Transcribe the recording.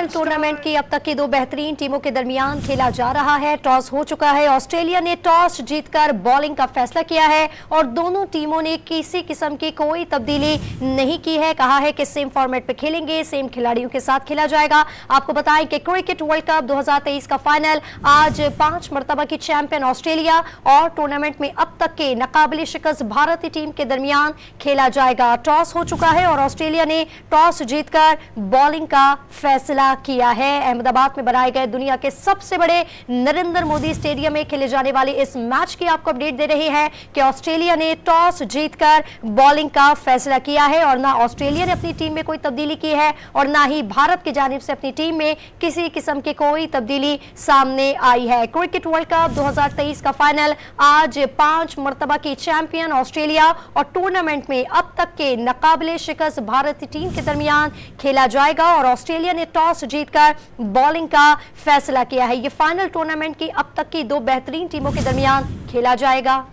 Final tournament की अब तक की दो बेहतरीन टीमों के दरमियान खेला जा रहा है। टॉस हो चुका है, ऑस्ट्रेलिया ने टॉस जीतकर बॉलिंग का फैसला किया है और दोनों टीमों ने किसी किस्म की कोई तब्दीली नहीं की है। कहा है कि सेम फॉर्मेट पे खेलेंगे, सेम खिलाड़ियों के साथ खेला जाएगा। आपको बताएं कि क्रिकेट वर्ल्ड कप 2023 का फाइनल आज 5 मरतबा की चैंपियन ऑस्ट्रेलिया और टूर्नामेंट में अब तक के नाकाबिले शिकस्त भारतीय टीम के दरमियान खेला जाएगा। टॉस हो चुका है और ऑस्ट्रेलिया ने टॉस जीतकर बॉलिंग का फैसला किया है। अहमदाबाद में बनाए गए दुनिया के सबसे बड़े नरेंद्र मोदी स्टेडियम में खेले जाने वाले इस मैच की आपको अपडेट दे रहे हैं कि ऑस्ट्रेलिया ने टॉस जीतकर बॉलिंग का फैसला किया है और ना ऑस्ट्रेलिया ने अपनी टीम में कोई तब्दीली की है और ना ही भारत की जानिब से अपनी टीम में किसी किस्म की कोई तब्दीली सामने आई है। क्रिकेट वर्ल्ड कप 2023 का फाइनल आज 5 मरतबा की चैंपियन ऑस्ट्रेलिया और टूर्नामेंट में अब तक के नाकाबिले शिकस्त भारतीय टीम के दरमियान खेला जाएगा और ऑस्ट्रेलिया ने टॉस जीतकर बॉलिंग का फैसला किया है। ये फाइनल टूर्नामेंट की अब तक की दो बेहतरीन टीमों के दरमियान खेला जाएगा।